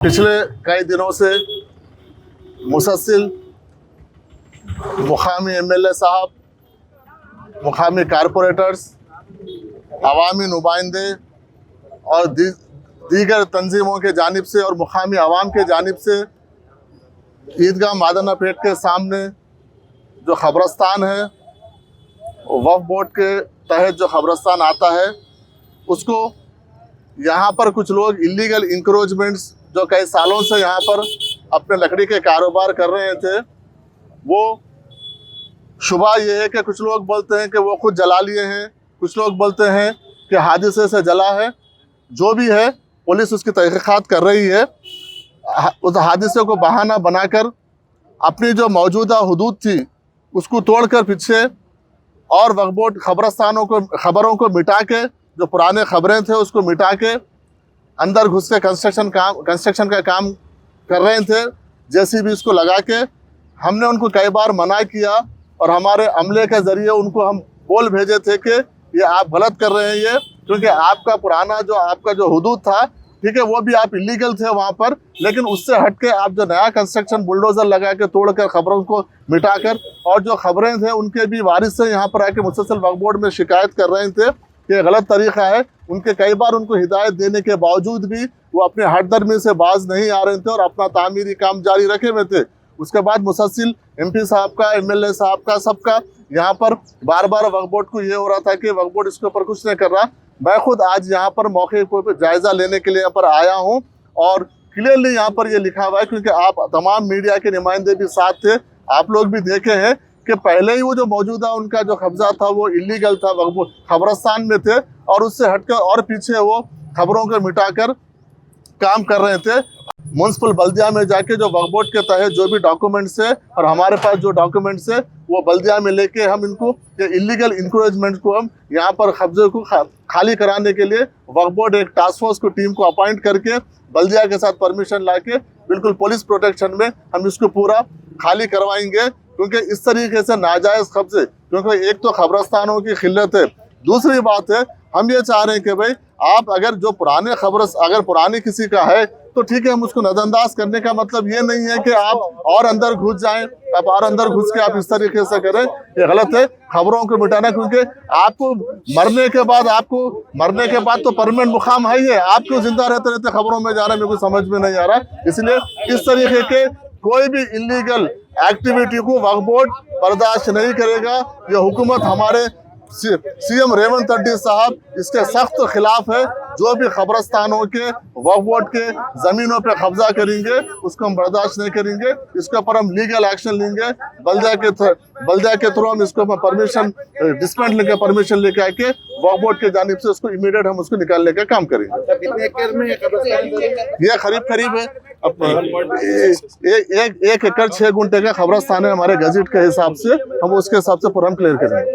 पिछले कई दिनों से मुसलसल मुकामी एमएलए साहब, मुकामी कारपोरेटर्स, अवामी नुमाइंदे और दीगर तंजीमों के जानिब से और मुकामी आवाम के जानिब से ईदगाह मादना पेट के सामने जो खबरस्तान है, वक्फ बोर्ड के तहत जो खबरस्तान आता है, उसको यहाँ पर कुछ लोग इलीगल इंक्रोचमेंट्स जो कई सालों से यहाँ पर अपने लकड़ी के कारोबार कर रहे थे, वो शुबा ये है कि कुछ लोग बोलते हैं कि वो खुद जला लिए हैं, कुछ लोग बोलते हैं कि हादसे से जला है। जो भी है, पुलिस उसकी तहकीकात कर रही है। उस हादसे को बहाना बनाकर अपनी जो मौजूदा हुदूद थी उसको तोड़कर पीछे और वक्फ बोर्ड खबरों को मिटा के, जो पुराने खबरें थे उसको मिटा के अंदर घुस के कंस्ट्रक्शन का काम कर रहे थे। जेसीबी इसको लगा के हमने उनको कई बार मना किया और हमारे अमले के ज़रिए उनको हम बोल भेजे थे कि ये आप गलत कर रहे हैं, ये क्योंकि आपका पुराना जो हुदूद था, ठीक है, वो भी आप इलीगल थे वहाँ पर, लेकिन उससे हट के आप जो नया कंस्ट्रक्शन बुलडोज़र लगा के तोड़कर खबरों को मिटाकर, और जो खबरें थे उनके भी वारिस से यहाँ पर आके मुसलसल वक्फ बोर्ड में शिकायत कर रहे थे कि ये गलत तरीका है। उनके कई बार उनको हिदायत देने के बावजूद भी वो अपने हटदर्मी से बाज नहीं आ रहे थे और अपना तामीरी काम जारी रखे हुए थे। उसके बाद मुसलसल एमपी साहब का, एमएलए साहब का, सबका यहाँ पर बार बार वक्फ बोर्ड को ये हो रहा था कि वक्फ बोर्ड इसके ऊपर कुछ नहीं कर रहा। मैं खुद आज यहाँ पर मौके पर जायज़ा लेने के लिए यहाँ पर आया हूँ और क्लियरली यहाँ पर ये लिखा हुआ है, क्योंकि आप तमाम मीडिया के नुमाइंदे भी साथ थे, आप लोग भी देखे हैं कि पहले ही वो जो मौजूदा उनका जो कब्जा था वो इलीगल था, खबरस्तान में थे और उससे हटकर और पीछे वो खबरों को मिटाकर काम कर रहे थे। म्युनिसिपल बल्दिया में जाके जो वक्फ बोर्ड के तहत जो भी डॉक्यूमेंट्स है और हमारे पास जो डॉक्यूमेंट्स है वो बल्दिया में लेके हम इनको ये इलीगल इंक्रोचमेंट को हम यहाँ पर कब्जे को खाली कराने के लिए वक्फ बोर्ड एक टास्क फोर्स को टीम को अपॉइंट करके बल्दिया के साथ परमिशन लाके बिल्कुल पुलिस प्रोटेक्शन में हम इसको पूरा खाली करवाएंगे। क्योंकि इस तरीके से नाजायज़ कब्जे, क्योंकि एक तो खबरस्तानों की खिल्लत है, दूसरी बात है हम ये चाह रहे हैं कि भाई आप अगर जो अगर पुरानी किसी का है तो ठीक है, हम उसको नजरअंदाज करने का मतलब ये नहीं है कि आप और अंदर घुस जाएं, आप और अंदर घुस के आप इस तरीके से करें, ये गलत है। खबरों को मिटाना, क्योंकि आपको मरने के बाद तो परमानेंट मुकाम है ही है, आप क्यों जिंदा रहते रहते खबरों में जा रहे हैं, मेरे को समझ में नहीं आ रहा। इसलिए इस तरीके के कोई भी इलीगल एक्टिविटी को वक्फ बोर्ड बर्दाश्त नहीं करेगा। ये हुकूमत हमारे सीएम रेवंत रेड्डी साहब इसके सख्त खिलाफ है। जो भी खबरस्तानों के वक्फ बोर्ड के जमीनों पे कब्जा करेंगे उसको हम बर्दाश्त नहीं करेंगे, इसके ऊपर हम लीगल एक्शन लेंगे। बल्दिया के थ्रू हम इसको परमिशन डिस्पेंस लेके परमिशन लेके आके वक्फ बोर्ड के जानिब से उसको इमीडिएट हम उसको निकालने का काम करेंगे। ये करीब है 1 एकड़ 6 गुंठे का खबरस्तान है हमारे गजट के हिसाब से, हम उसके हिसाब से पूरा हम क्लियर करेंगे।